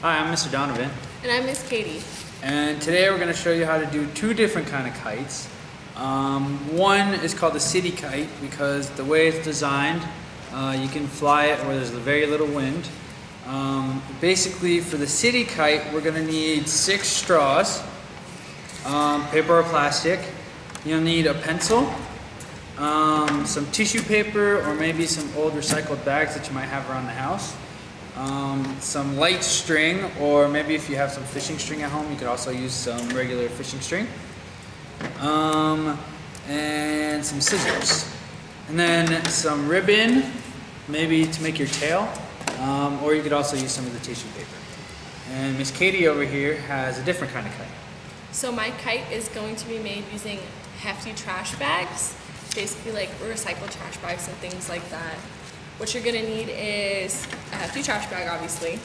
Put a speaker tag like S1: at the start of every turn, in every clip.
S1: Hi, I'm Mr. Donavan,
S2: And I'm Miss Katie.
S1: and today we're going to show you how to do two different kind of kites. One is called the city kite because the way it's designed, you can fly it where there's very little wind. Basically, for the city kite, we're going to need 6 straws, paper or plastic. You'll need a pencil, some tissue paper, or maybe some old recycled bags that you might have around the house. Some light string, or maybe if you have some fishing string at home, you could also use some regular fishing string. And some scissors. And then some ribbon, maybe to make your tail, or you could also use some of the tissue paper. And Miss Katie over here has a different kind of kite.
S2: So my kite is going to be made using hefty trash bags, basically like recycled trash bags and things like that. What you're gonna need is a hefty trash bag, obviously.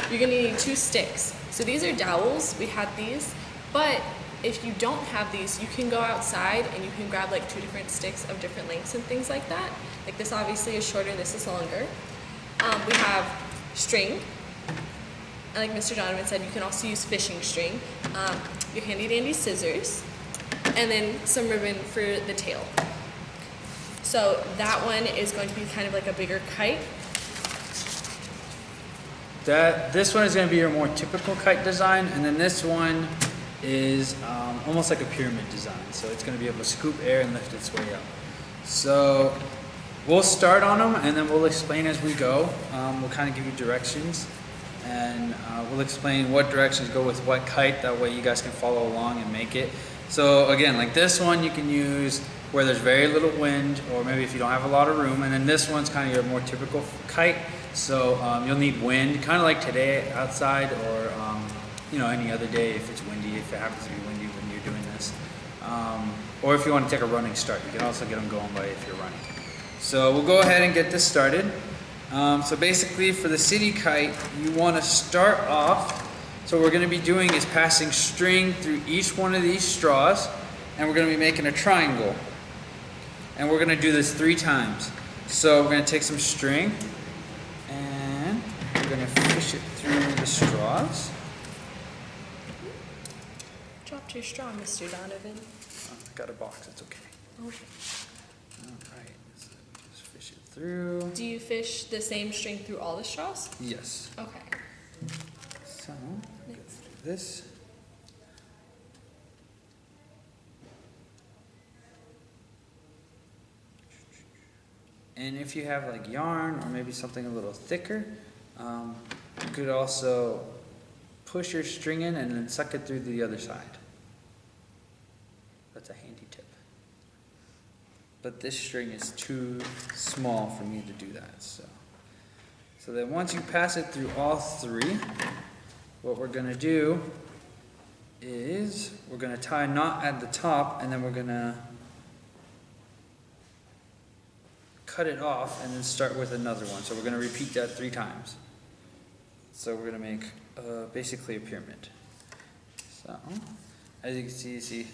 S2: You're gonna need 2 sticks. So these are dowels, we had these, but if you don't have these, you can go outside and you can grab like 2 different sticks of different lengths and things like that. Like this obviously is shorter, this is longer. We have string, and like Mr. Donovan said, you can also use fishing string, your handy dandy scissors, and then some ribbon for the tail. So that one is going to be kind of like a bigger kite.
S1: This one is going to be your more typical kite design, and then this one is almost like a pyramid design. So it's going to be able to scoop air and lift its way up. So we'll start on them, and then we'll explain as we go. We'll kind of give you directions, and we'll explain what directions go with what kite. That way you guys can follow along and make it. So again, like this one you can use where there's very little wind, or maybe if you don't have a lot of room. And then this one's kind of your more typical kite. So you'll need wind, kind of like today outside, or any other day if it's windy, if it happens to be windy when you're doing this. Or if you want to take a running start, you can also get them going by if you're running. So we'll go ahead and get this started. So basically for the city kite, you want to start off. So what we're going to be doing is passing string through each one of these straws, and we're going to be making a triangle. And we're going to do this 3 times. So we're going to take some string, and we're going to fish it through the straws.
S2: Dropped your straw, Mr. Donovan.
S1: Oh, I got a box, it's okay.
S2: Okay.
S1: Alright, so just fish it through.
S2: Do you fish the same string through all the straws?
S1: Yes.
S2: Okay.
S1: So, let's do this. And if you have like yarn or maybe something a little thicker, you could also push your string in and then suck it through the other side. That's a handy tip. But this string is too small for me to do that. So then once you pass it through all 3, what we're going to do is we're going to tie a knot at the top, and then we're going to cut it off and then start with another one. So we're going to repeat that 3 times. So we're going to make basically a pyramid. So as you can see,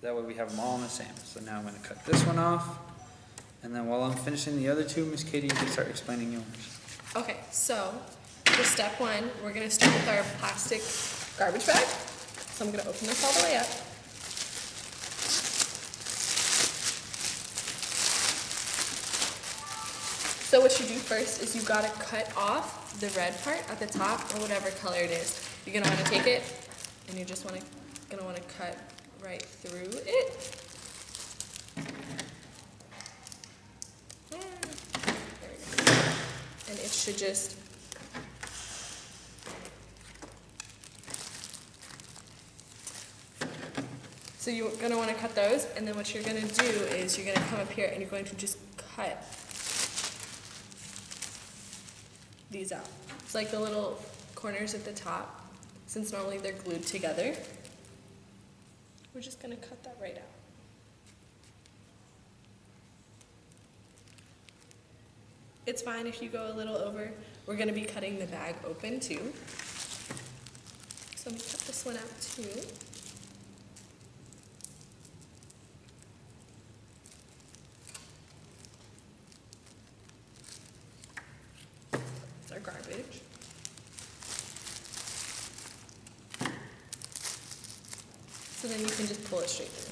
S1: that way we have them all the same. So now I'm going to cut this one off, and then while I'm finishing the other 2, Miss Katie, you can start explaining yours.
S2: Okay, so for step 1, we're going to start with our plastic garbage bag. So I'm going to open this all the way up. So what you do first is you've got to cut off the red part at the top, or whatever color it is. You're going to want to take it, and you're just going to want to cut right through it. There we go. And it should just so you're going to want to cut those, and then what you're going to do is you're going to come up here and you're going to just cut these out. It's like the little corners at the top, since normally they're glued together. We're just going to cut that right out. It's fine if you go a little over. We're going to be cutting the bag open too. So let me cut this one out too. It's our garbage. So then you can just pull it straight through.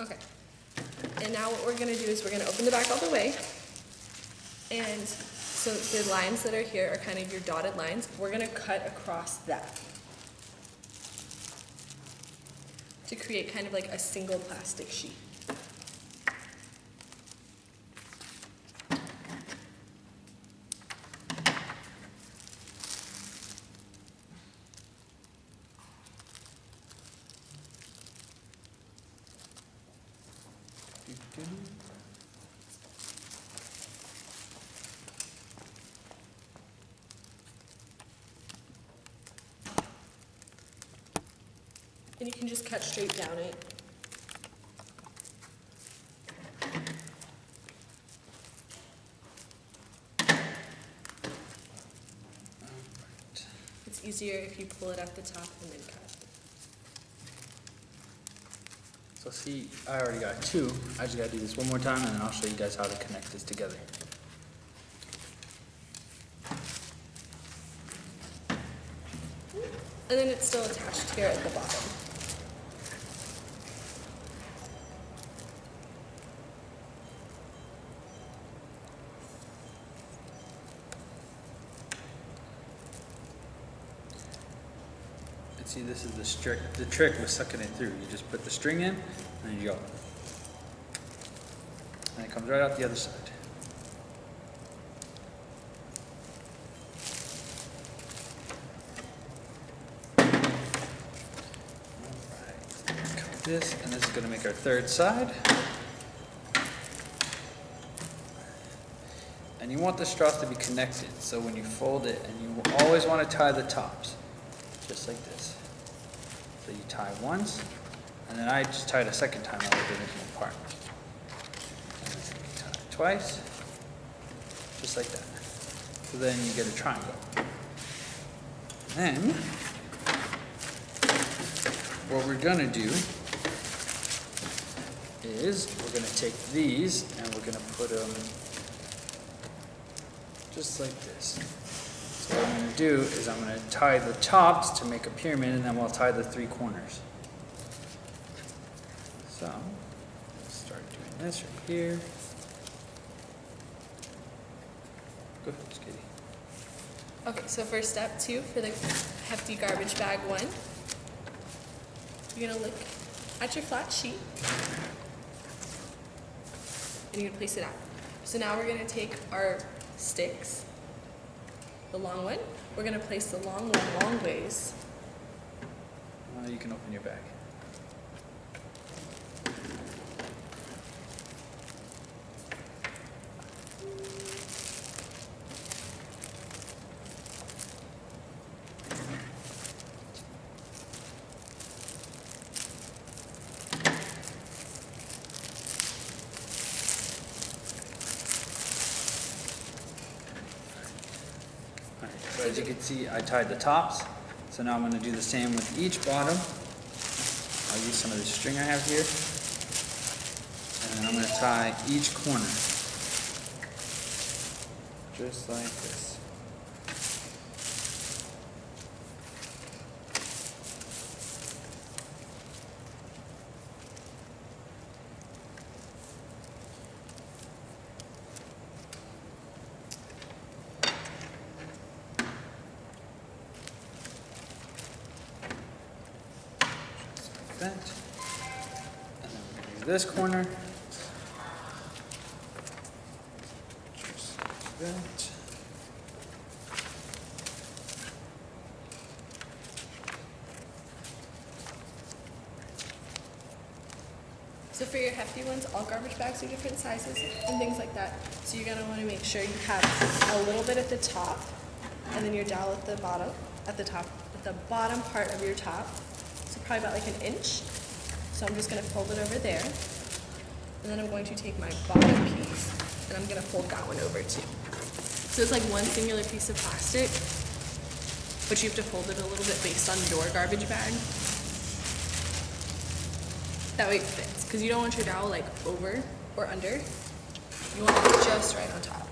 S2: Okay. And now what we're gonna do is we're gonna open the back all the way. And so the lines that are here are kind of your dotted lines. We're gonna cut across that to create kind of like a single plastic sheet. And you can just cut straight down it. It's easier if you pull it at the top and then cut.
S1: So see, I already got two. I just gotta do this one more time and then I'll show you guys how to connect this together.
S2: And then it's still attached here at the bottom.
S1: And see, this is the trick with sucking it through. You just put the string in and you go. And it comes right out the other side. This, and this is going to make our third side. And you want the straws to be connected, so when you fold it, and you always want to tie the tops, just like this. So you tie once, and then I just tied a second time, I would make them apart. And then you tie it twice, just like that. So then you get a triangle. Then, what we're going to do is we're going to take these and we're going to put them just like this. So what I'm going to do is I'm going to tie the tops to make a pyramid and then we'll tie the three corners. So let's start doing this right here. Go ahead, Kitty.
S2: Okay, so for step 2, for the hefty garbage bag 1, you're gonna look at your flat sheet and you're gonna place it out. So now we're gonna take our sticks, the long one, we're gonna place the long one long ways.
S1: You can open your bag. So as you can see, I tied the tops. So now I'm going to do the same with each bottom. I'll use some of the string I have here. And then I'm going to tie each corner. Just like this. That. And then we're going to use this corner. Just like that.
S2: So for your hefty ones, all garbage bags are different sizes and things like that. So you're gonna wanna make sure you have a little bit at the top and then your dowel at the bottom, at the bottom part of your top. So probably about like an inch. So I'm just gonna fold it over there. And then I'm going to take my bottom piece and I'm gonna fold that one over too. So it's like one singular piece of plastic, but you have to fold it a little bit based on your garbage bag. That way it fits, because you don't want your dowel like over or under. You want it just right on top.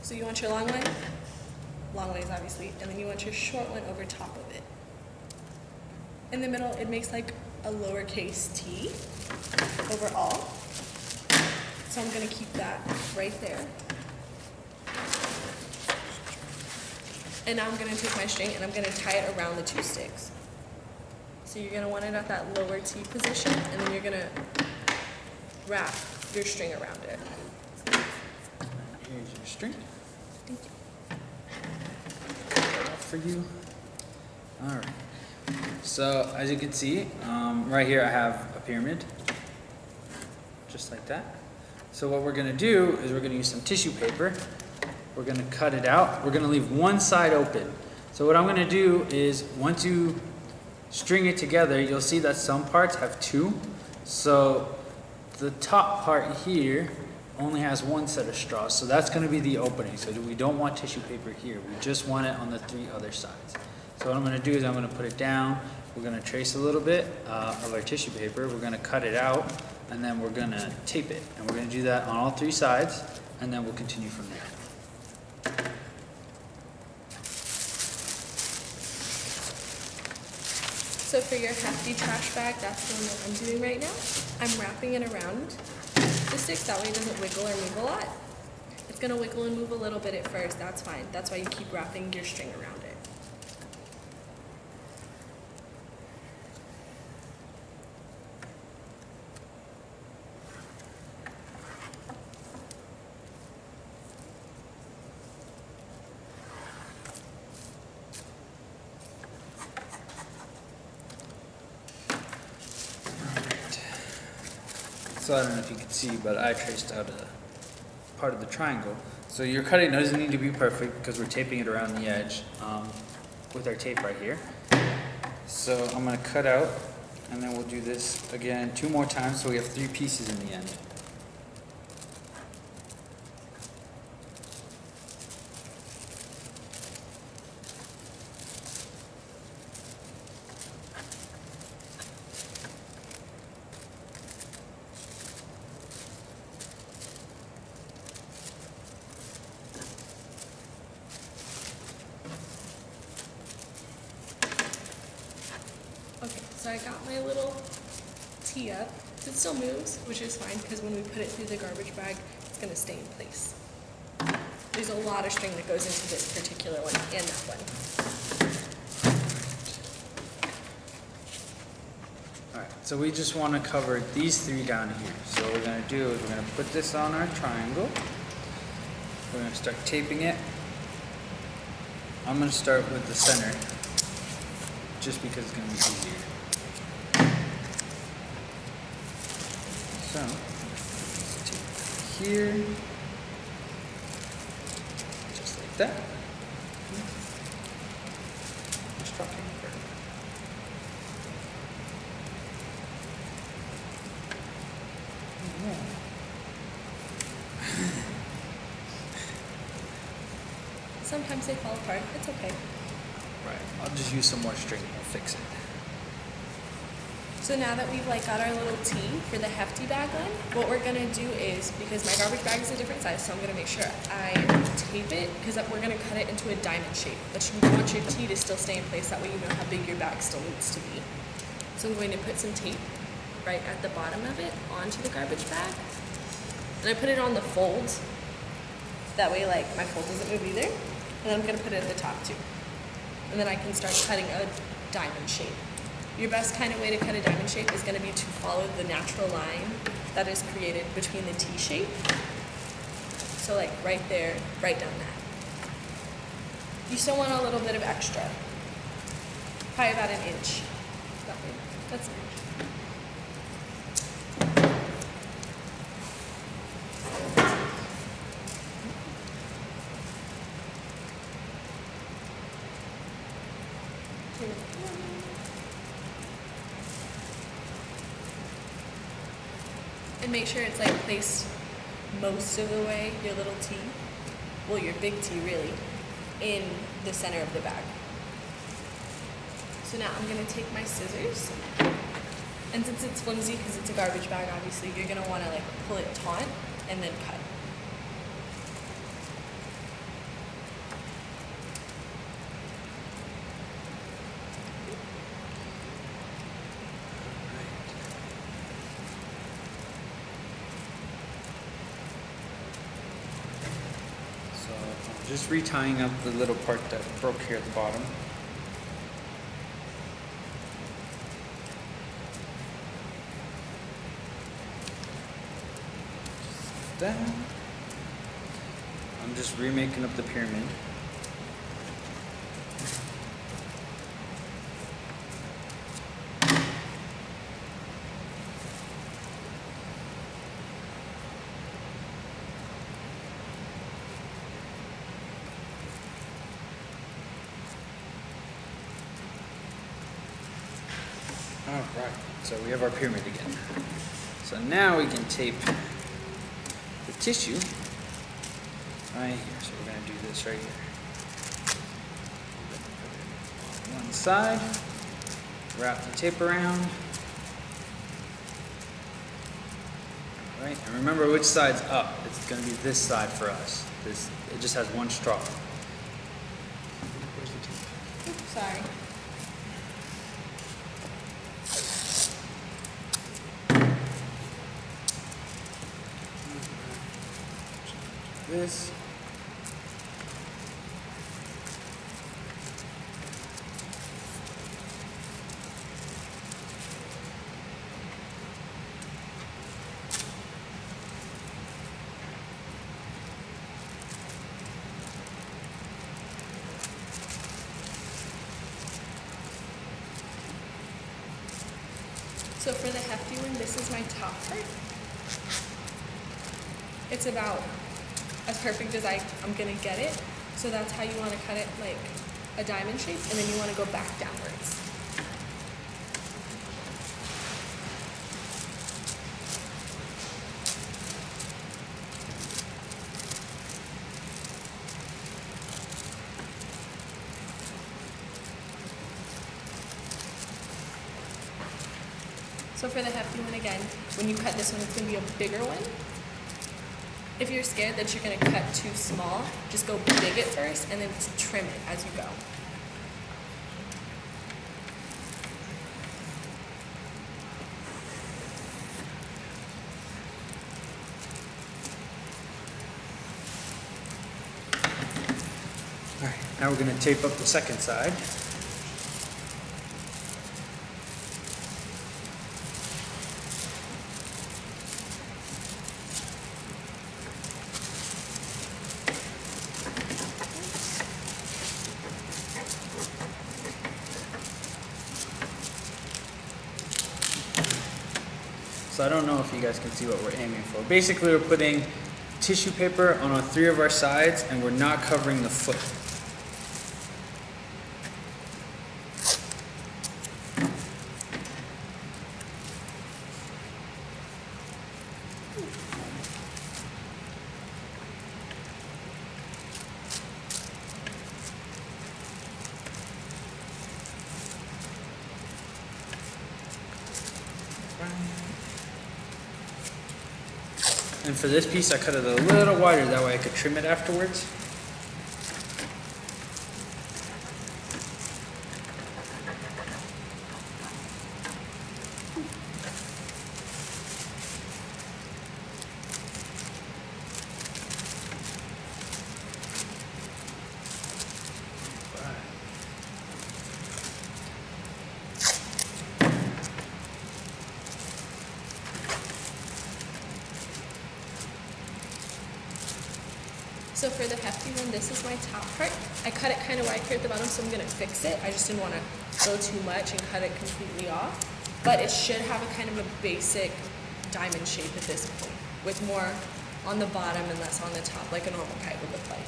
S2: So you want your long ways obviously, and then you want your short one over top of it. In the middle, it makes like a lowercase t overall. So I'm gonna keep that right there. And now I'm gonna take my string and I'm gonna tie it around the 2 sticks. So you're gonna want it at that lower T position, and then you're gonna wrap your string around it.
S1: Here's your string.
S2: Thank you.
S1: For you. All right. So as you can see, right here I have a pyramid, just like that. So what we're gonna do is we're gonna use some tissue paper. We're gonna cut it out. We're gonna leave one side open. So what I'm gonna do is once you string it together, you'll see that some parts have 2. So the top part here only has 1 set of straws, so that's going to be the opening. So we don't want tissue paper here. We just want it on the 3 other sides. So what I'm going to do is I'm going to put it down. We're going to trace a little bit of our tissue paper. We're going to cut it out, and then we're going to tape it. And we're going to do that on all 3 sides, and then we'll continue from there.
S2: So for your hefty trash bag, that's the one that I'm doing right now. I'm wrapping it around the sticks, that way it doesn't wiggle or move a lot. It's gonna wiggle and move a little bit at first, that's fine. That's why you keep wrapping your string around it.
S1: So I don't know if you can see, but I traced out a part of the triangle. So your cutting doesn't need to be perfect because we're taping it around the edge with our tape right here. So I'm going to cut out, and then we'll do this again 2 more times so we have 3 pieces in the end.
S2: Okay, so I got my little tee up. It still moves, which is fine because when we put it through the garbage bag, it's gonna stay in place. There's a lot of string that goes into this particular one and that one.
S1: Alright, so we just want to cover these 3 down here. So what we're going to do is we're going to put this on our triangle. We're going to start taping it. I'm going to start with the center, just because it's going to be easier. So, let's tape it here, just like that. Stop taking it.
S2: Sometimes they fall apart, it's okay.
S1: Right, I'll just use some more string and we'll fix it.
S2: So now that we've got our little T for the hefty bag on, what we're gonna do is, because my garbage bag is a different size, so I'm gonna make sure I tape it, because we're gonna cut it into a diamond shape. But you want your T to still stay in place, that way you know how big your bag still needs to be. So I'm going to put some tape right at the bottom of it onto the garbage bag. And I put it on the fold, that way my fold doesn't move either. And then I'm gonna put it at the top too. And then I can start cutting a diamond shape. Your best kind of way to cut a diamond shape is going to be to follow the natural line that is created between the T shape. So right there, right down that. You still want a little bit of extra. Probably about 1 inch. That's an inch. And make sure it's placed most of the way, your little T, well your big T really, in the center of the bag. So now I'm gonna take my scissors, and since it's flimsy because it's a garbage bag obviously, you're gonna wanna pull it taut and then cut.
S1: Just retying up the little part that broke here at the bottom. Just that. I'm just remaking up the pyramid. Alright, so we have our pyramid again. So now we can tape the tissue right here. So we're going to do this right here. One side, wrap the tape around. Alright, and remember which side's up. It's going to be this side for us. It just has one straw. Where's the tape?
S2: Oops, sorry.
S1: This.
S2: So for the hefty one, this is my top part. It's about as perfect as I'm gonna get it. So that's how you wanna cut it, like a diamond shape, and then you wanna go back downwards. So for the hefty one again, when you cut this one, it's gonna be a bigger one. If you're scared that you're gonna cut too small, just go big at first and then trim it as you go.
S1: All right, now we're going to tape up the second side. So I don't know if you guys can see what we're aiming for. Basically, we're putting tissue paper on all 3 of our sides, and we're not covering the foot. And for this piece, I cut it a little wider, that way I could trim it afterwards.
S2: So for the hefty one, this is my top part. I cut it kind of wide here at the bottom, so I'm gonna fix it. I just didn't want to go too much and cut it completely off. But it should have a kind of a basic diamond shape at this point, with more on the bottom and less on the top, like a normal kite would look like.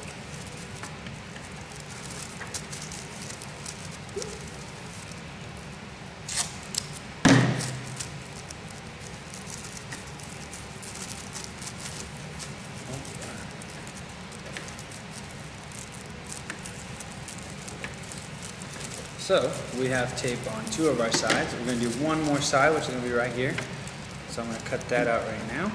S1: So we have tape on 2 of our sides. We're going to do one more side, which is going to be right here. So I'm going to cut that out right now.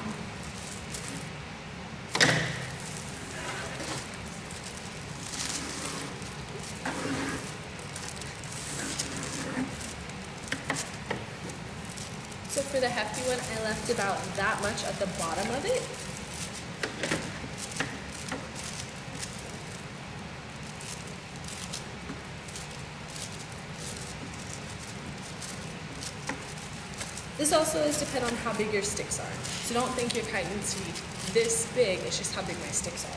S2: So for the hefty one, I left about that much at the bottom of it. this also is dependent on how big your sticks are. So don't think your kite needs to be this big, it's just how big my sticks are.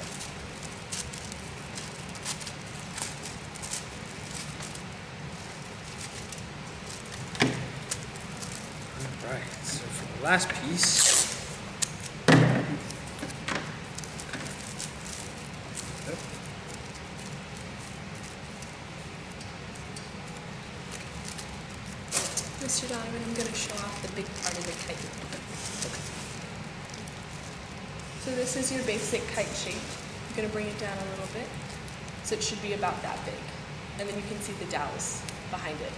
S1: Alright, so for the last piece,
S2: Mr. Donovan, I'm going to show off the big part of the kite. So this is your basic kite shape. I'm going to bring it down a little bit. So it should be about that big. And then you can see the dowels behind it.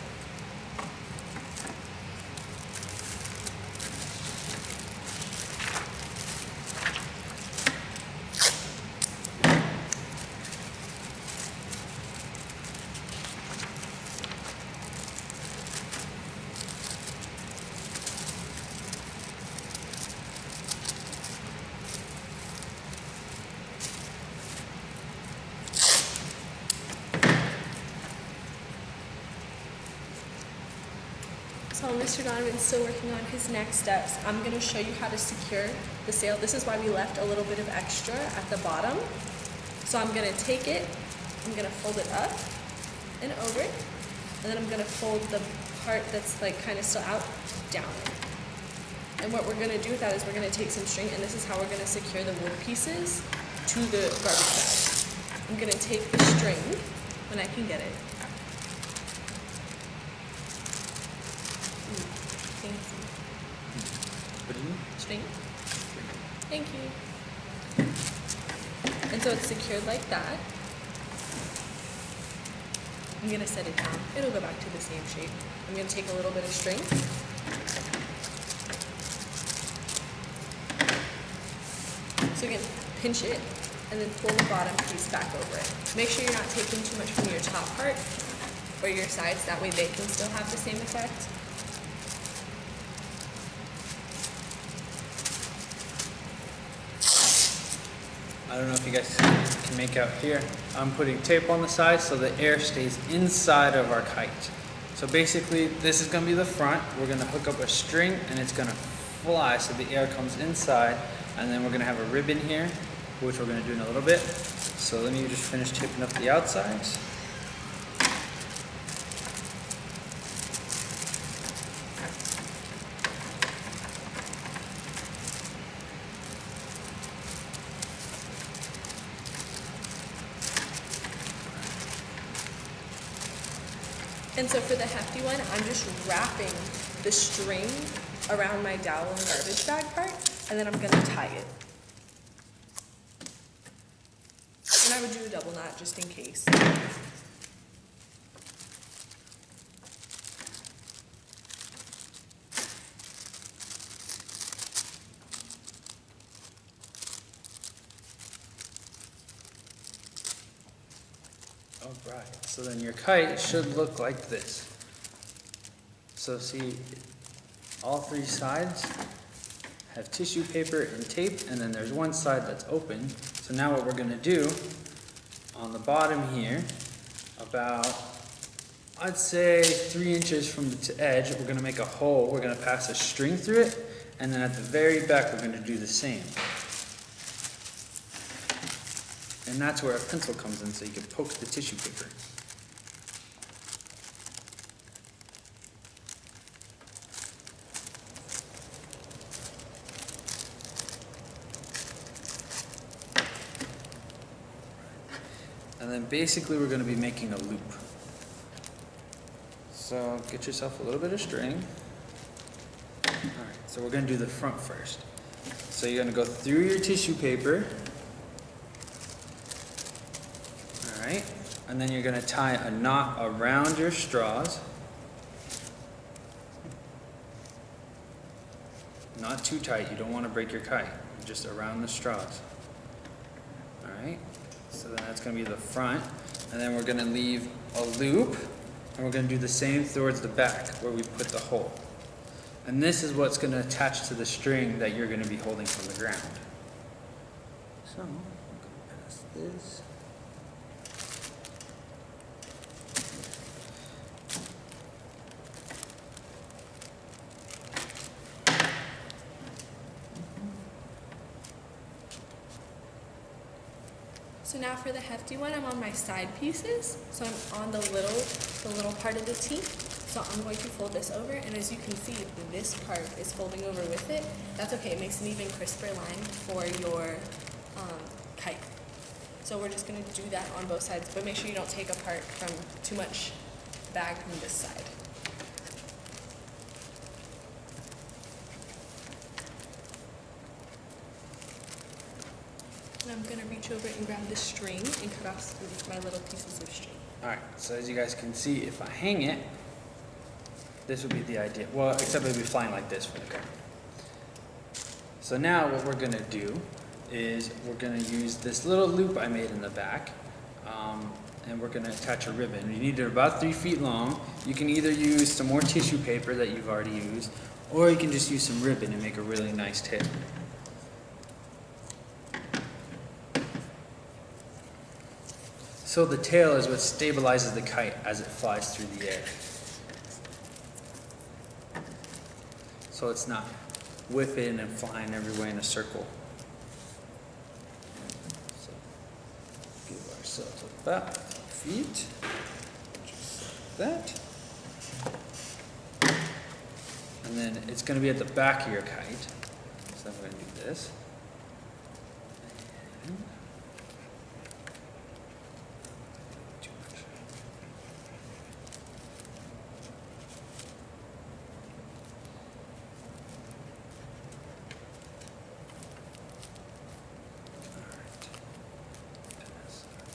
S2: So Mr. Donovan's still working on his next steps. I'm going to show you how to secure the sail. This is why we left a little bit of extra at the bottom. So I'm going to take it, I'm going to fold it up and over, and then I'm going to fold the part that's like kind of still out down. And what we're going to do with that is we're going to take some string, and this is how we're going to secure the wood pieces to the garbage bag. I'm going to take the string when I can get it. String. Thank you. And so it's secured like that. I'm going to set it down. It'll go back to the same shape. I'm going to take a little bit of string. So again, pinch it and then pull the bottom piece back over it. Make sure you're not taking too much from your top part or your sides. That way they can still have the same effect.
S1: I don't know if you guys can make out here. I'm putting tape on the side so the air stays inside of our kite. So basically, this is going to be the front. We're going to hook up a string and it's going to fly so the air comes inside. And then we're going to have a ribbon here, which we're going to do in a little bit. So let me just finish taping up the outsides.
S2: And so for the hefty one, I'm just wrapping the string around my dowel and garbage bag part, and then I'm going to tie it. And I would do a double knot just in case.
S1: Alright, so then your kite should look like this. So see, all three sides have tissue paper and tape, and then there's one side that's open. So now what we're going to do on the bottom here, about, I'd say 3 inches from the edge, we're going to make a hole. We're going to pass a string through it, and then at the very back we're going to do the same. And that's where a pencil comes in, so you can poke the tissue paper. And then basically we're going to be making a loop. So get yourself a little bit of string. Alright, so we're going to do the front first. So you're going to go through your tissue paper. Alright, and then you're going to tie a knot around your straws. Not too tight, you don't want to break your kite, just around the straws. Alright, so then that's going to be the front, and then we're going to leave a loop, and we're going to do the same towards the back where we put the hole. And this is what's going to attach to the string that you're going to be holding from the ground. So, I'm going to pass this.
S2: So now for the hefty one, I'm on my side pieces. So I'm on the little part of the T. So I'm going to fold this over, and as you can see, this part is folding over with it. That's okay, it makes an even crisper line for your kite. So we're just gonna do that on both sides, but make sure you don't take apart from too much bag from this side. And I'm gonna reach over and grab the string and cut off my little pieces of string.
S1: All right, so as you guys can see, if I hang it, this would be the idea. Well, except it would be flying like this for the kite. So now what we're gonna do is we're gonna use this little loop I made in the back, and we're gonna attach a ribbon. You need it about 3 feet long. You can either use some more tissue paper that you've already used, or you can just use some ribbon and make a really nice tail. So the tail is what stabilizes the kite as it flies through the air. So it's not whipping and flying everywhere in a circle. So give ourselves about 3 feet, just like that. And then it's going to be at the back of your kite. So I'm going to do this. And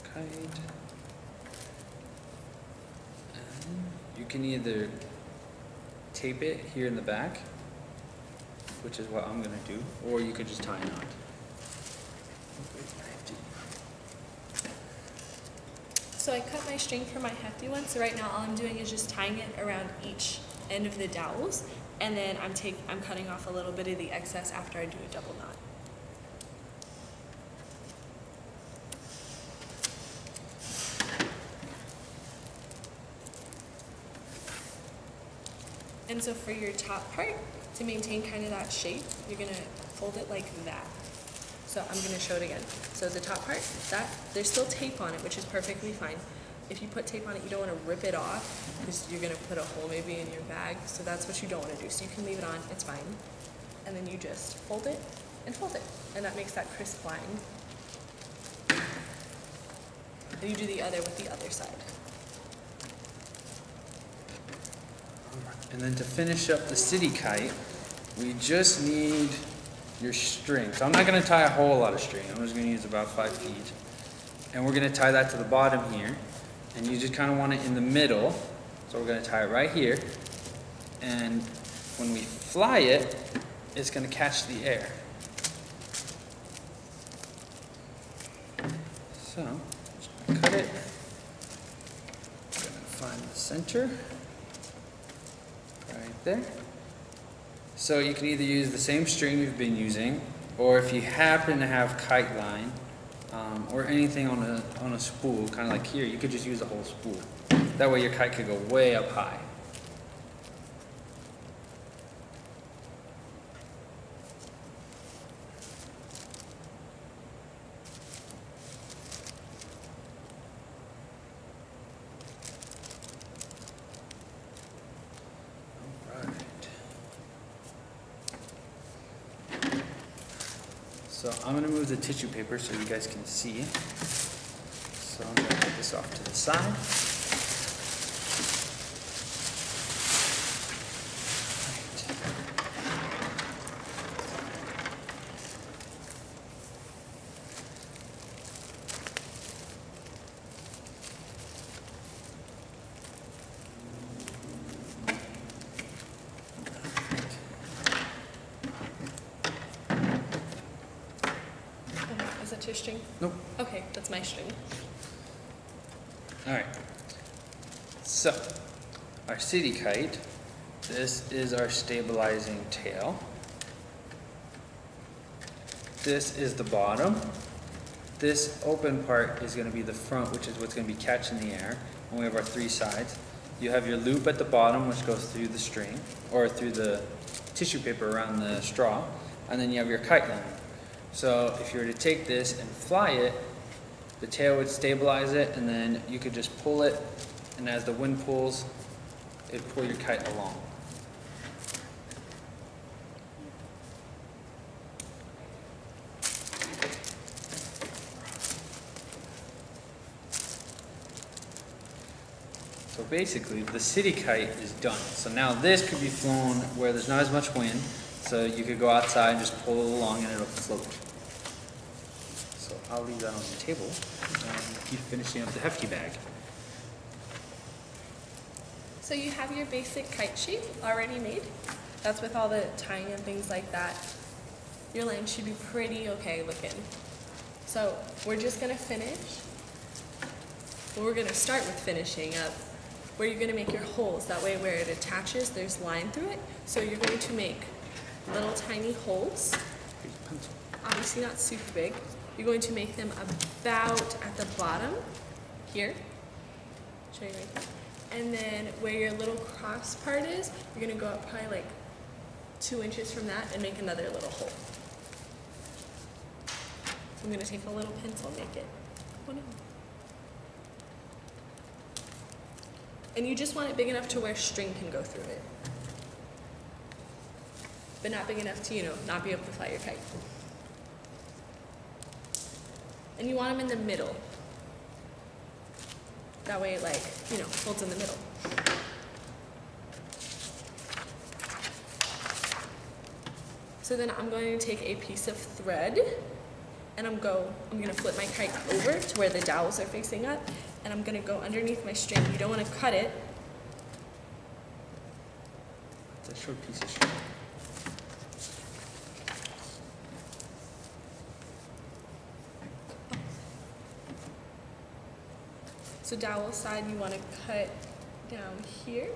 S1: kite. And you can either tape it here in the back, which is what I'm going to do, or you could just tie a knot.
S2: So I cut my string for my hefty one, so right now all I'm doing is just tying it around each end of the dowels, and then I'm cutting off a little bit of the excess after I do a double knot. And so for your top part, to maintain kind of that shape, you're gonna fold it like that. So I'm gonna show it again. So the top part, there's still tape on it, which is perfectly fine. If you put tape on it, you don't wanna rip it off because you're gonna put a hole maybe in your bag. So that's what you don't wanna do. So you can leave it on, it's fine. And then you just fold it and fold it. And that makes that crisp line. And you do the other with the other side.
S1: And then to finish up the city kite, we just need your string. So I'm not going to tie a whole lot of string. I'm just going to use about 5 feet. And we're going to tie that to the bottom here. And you just kind of want it in the middle. So we're going to tie it right here. And when we fly it, it's going to catch the air. So I'm just going to cut it. I'm going to find the center. Right there. So you can either use the same string you've been using, or if you happen to have kite line, or anything on a spool, kind of like here, you could just use a whole spool. That way your kite could go way up high. So I'm going to move the tissue paper so you guys can see. So I'm going to put this off to the side.
S2: Is that your string?
S1: Nope.
S2: Okay, that's my string.
S1: All right. So our city kite, this is our stabilizing tail. This is the bottom. This open part is going to be the front, which is what's going to be catching the air. And we have our 3 sides. You have your loop at the bottom, which goes through the string, or through the tissue paper around the straw. And then you have your kite line. So if you were to take this and fly it, The tail would stabilize it, and then you could just pull it, and as the wind pulls, it'd pull your kite along. So basically, the city kite is done. So now this could be flown where there's not as much wind, so you could go outside and just pull it along and it'll float. So I'll leave that on the table and keep finishing up the hefty bag.
S2: So you have your basic kite shape already made. That's with all the tying and things like that. Your line should be pretty okay looking. So we're just gonna finish. Well, we're gonna start with finishing up where you're gonna make your holes. That way where it attaches, there's line through it. So you're going to make little tiny holes.
S1: Here's a pencil.
S2: Obviously not super big. You're going to make them about at the bottom here. Show you right there. And then where your little cross part is, you're gonna go up probably like 2 inches from that and make another little hole. So I'm gonna take a little pencil and make it. Oh no. And you just want it big enough to where string can go through it. But not big enough to, not be able to fly your kite. And you want them in the middle. That way it holds in the middle. So then I'm going to take a piece of thread and I'm gonna flip my kite over to where the dowels are facing up, and I'm gonna go underneath my string. You don't wanna cut it.
S1: It's a short piece of string.
S2: So dowel side, you wanna cut down here,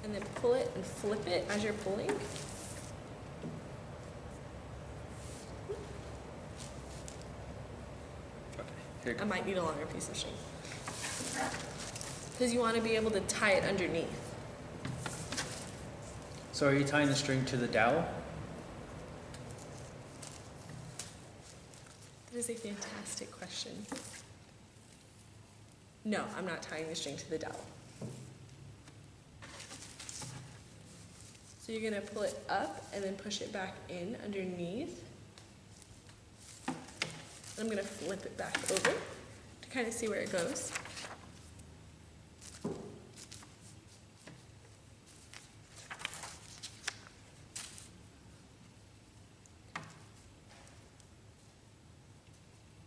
S2: and then pull it and flip it as you're pulling.
S1: Here.
S2: I might need a longer piece of string. Because you want to be able to tie it underneath.
S1: So are you tying the string to the dowel?
S2: That is a fantastic question. No, I'm not tying the string to the dowel. So you're going to pull it up and then push it back in underneath. I'm going to flip it back over to kind of see where it goes.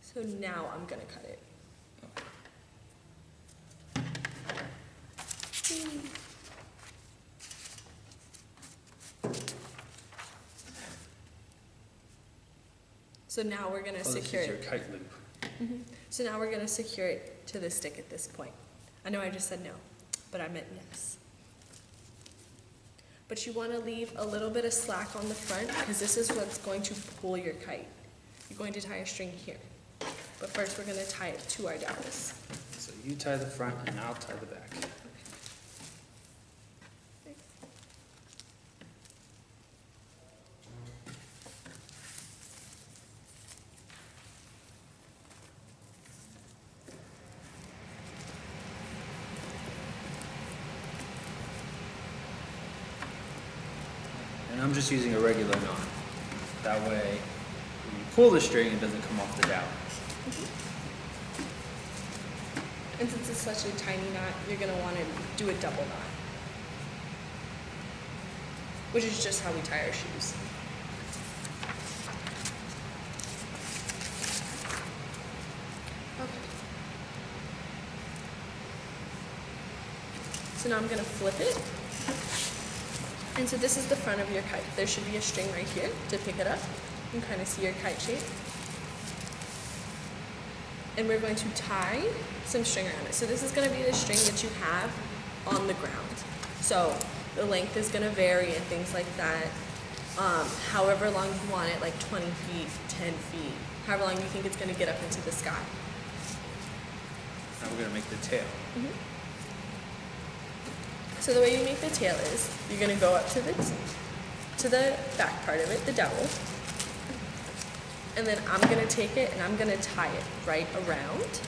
S2: So now I'm going to cut it. So now we're going to secure
S1: this is
S2: it.
S1: your kite loop.
S2: Mm-hmm. So now we're going to secure it to the stick at this point. I know I just said no, but I meant yes. But you want to leave a little bit of slack on the front because this is what's going to pull your kite. You're going to tie a string here. But first we're going to tie it to our dowels.
S1: So you tie the front and I'll tie the back. And I'm just using a regular knot. That way, when you pull the string, it doesn't come off the dowel.
S2: And since it's such a tiny knot, you're going to want to do a double knot, which is just how we tie our shoes. Okay. So now I'm going to flip it. And so this is the front of your kite. There should be a string right here to pick it up. You can kind of see your kite shape. And we're going to tie some string around it. So this is going to be the string that you have on the ground. So the length is going to vary and things like that. However long you want it, like 20 feet, 10 feet, however long you think it's going to get up into the sky.
S1: Now we're going to make the tail.
S2: Mm-hmm. So the way you make the tail is, you're going to go up to the back part of it, the dowel. And then I'm gonna take it and I'm gonna tie it right around.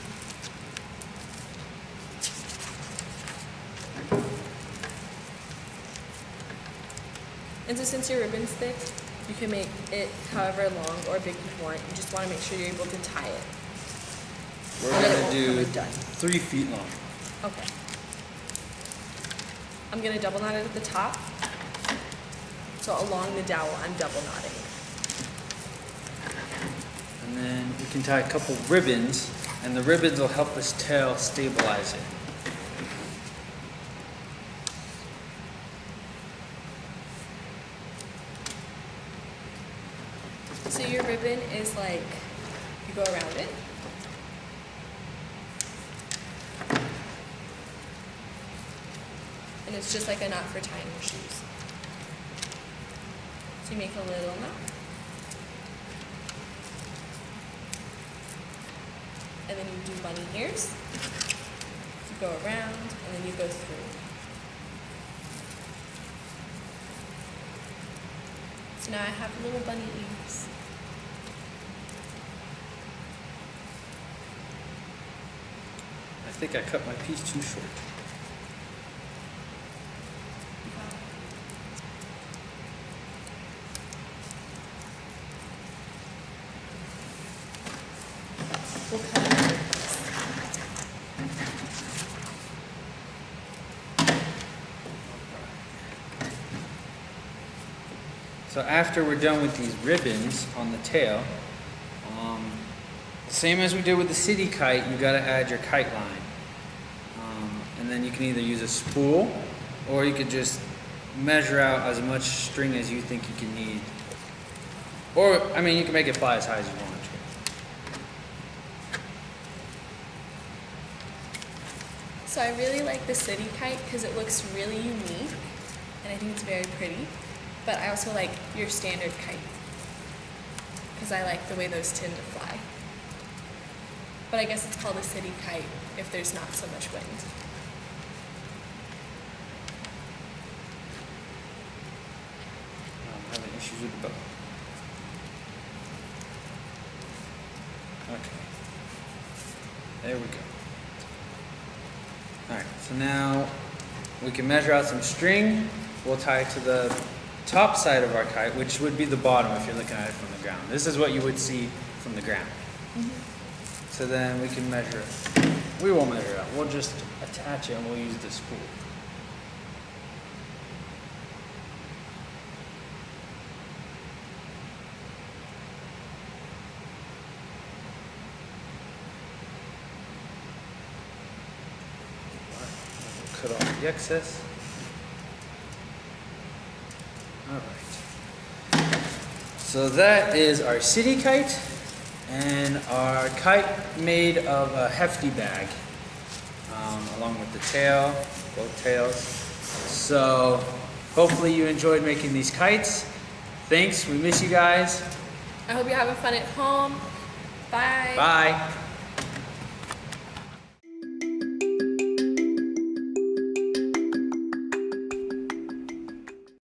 S2: And so since your ribbon's thick, you can make it however long or big you want. You just want to make sure you're able to tie it.
S1: We're
S2: And then it
S1: gonna
S2: won't
S1: do
S2: come undone.
S1: 3 feet long.
S2: Okay. I'm gonna double knot it at the top. So along the dowel, I'm double knotting.
S1: And then we can tie a couple ribbons, and the ribbons will help this tail stabilize it.
S2: So your ribbon is like, you go around it. And it's just like a knot for tying your shoes. So you make a little knot. And then you do bunny ears. You go around and then you go through. So now I have little bunny ears.
S1: I think I cut my piece too short.
S2: We'll cut it.
S1: So after we're done with these ribbons on the tail, same as we did with the city kite, you gotta add your kite line. And then you can either use a spool, or you could just measure out as much string as you think you can need. Or, I mean, you can make it fly as high as you want.
S2: So I really like the city kite because it looks really unique and I think it's very pretty. But I also like your standard kite because I like the way those tend to fly. But I guess it's called a city kite if there's not so much wind.
S1: I'm having issues with the bow. Okay. There we go. Alright, so now we can measure out some string. We'll tie it to the top side of our kite, which would be the bottom if you're looking at it from the ground. This is what you would see from the ground. So then we can measure it. We won't measure it out. We'll just attach it and we'll use the spool. Cut off the excess. Alright. So that is our city kite and our kite made of a hefty bag, along with the tail, both tails. So hopefully you enjoyed making these kites. Thanks, we miss you guys.
S2: I hope you're having fun at home. Bye.
S1: Bye.